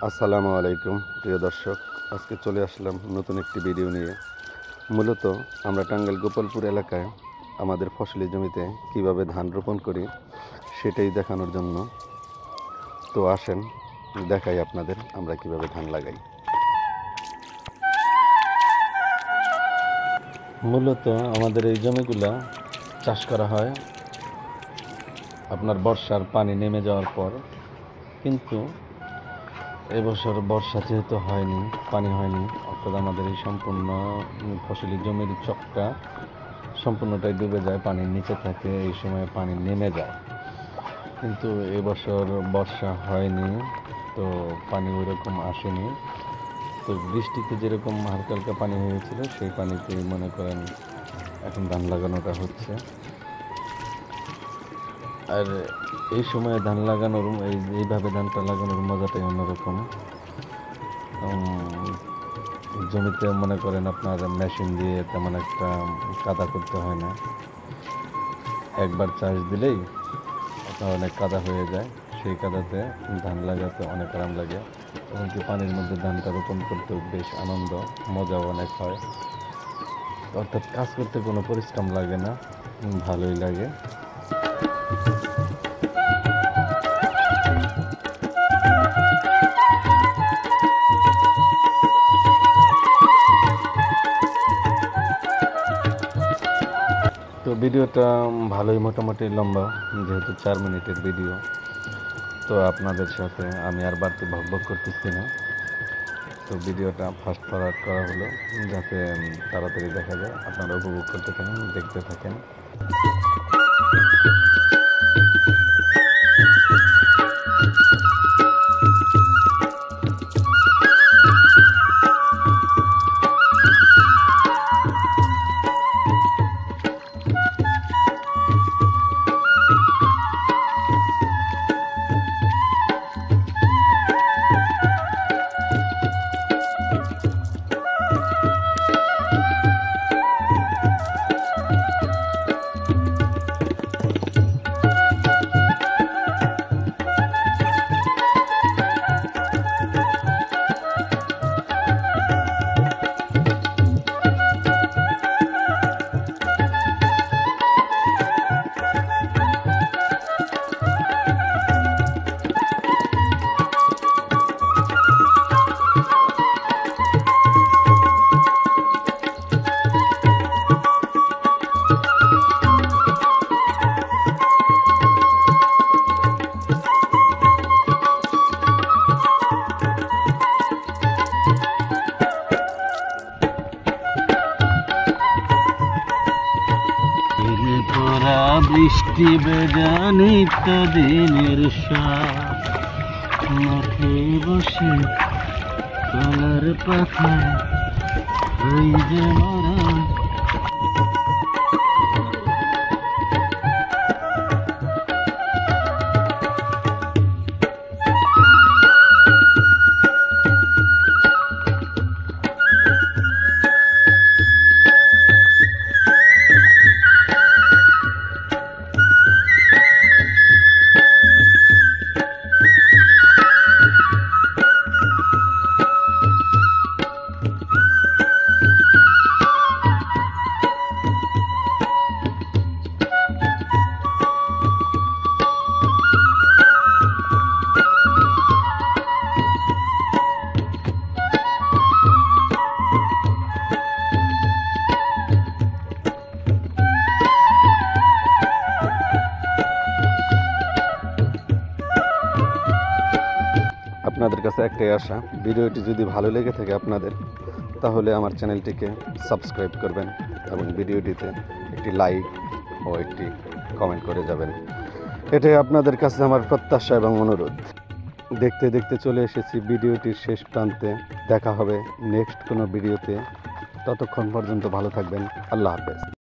আসসালামু আলাইকুম প্রিয় দর্শক, আজকে চলে আসলাম নতুন একটি ভিডিও নিয়ে। মূলত আমরা টাঙ্গাইল গোপালপুর এলাকায় আমাদের ফসলি জমিতে কিভাবে ধান রোপণ করি সেটাই দেখানোর জন্য। তো আসেন দেখাই আপনাদের আমরা কিভাবে ধান লাগাই। মূলত আমাদের এই জমিগুলা চাষ করা হয় আপনার বর্ষার পানি নেমে যাওয়ার পর, কিন্তু এবছর বর্ষা যেহেতু হয়নি, পানি হয়নি, অর্থাৎ আমাদের এই সম্পূর্ণ ফসলি জমির চকটা সম্পূর্ণটাই ডুবে যায়, পানির নিচে থাকে। এই সময় পানি নেমে যায়, কিন্তু এবছর বর্ষা হয়নি, তো পানি ওইরকম আসেনি। তো বৃষ্টিতে যেরকম হালকা হালকা পানি হয়েছিল, সেই পানিতে মনে করেন এখন ধান লাগানোটা হচ্ছে। আর এই সময় ধান লাগানোর এইভাবে ধানটা লাগানোর মজাটাই অন্যরকম। জমিতে মনে করেন আপনার মেশিন দিয়ে তেমন একটা কাদা করতে হয় না, একবার চাষ দিলেই আপনার অনেক কাদা হয়ে যায়। সেই কাদাতে ধান লাগাতে অনেক আরাম লাগে, এমনকি পানির মধ্যে ধানটা রোপণ করতেও বেশ আনন্দ, মজাও অনেক হয়। অর্থাৎ কাজ করতে কোনো পরিশ্রম লাগে না, ভালোই লাগে। তো ভিডিওটা ভালোই মোটামুটি লম্বা, যেহেতু 4 মিনিটের ভিডিও, তো আপনাদের সাথে আমি আর বাড়তি ভকভক করতেছি না। তো ভিডিওটা ফাস্ট ফরওয়ার্ড করা হলো যাতে তাড়াতাড়ি দেখা যায়। আপনারা উপভোগ করতে থাকেন, দেখতে থাকেন। বৃষ্টি বেজানিত দিনের মাঠে বসে কলার পাখায় ওই যে মারা। আপনাদের কাছে একটাই আশা, ভিডিওটি যদি ভালো লেগে থাকে আপনাদের, তাহলে আমার চ্যানেলটিকে সাবস্ক্রাইব করবেন এবং ভিডিওটিতে একটি লাইক ও একটি কমেন্ট করে যাবেন। এটাই আপনাদের কাছে আমার প্রত্যাশা এবং অনুরোধ। দেখতে দেখতে চলে এসেছি ভিডিওটির শেষ প্রান্তে। দেখা হবে নেক্সট কোনো ভিডিওতে। ততক্ষণ পর্যন্ত ভালো থাকবেন। আল্লাহ হাফেজ।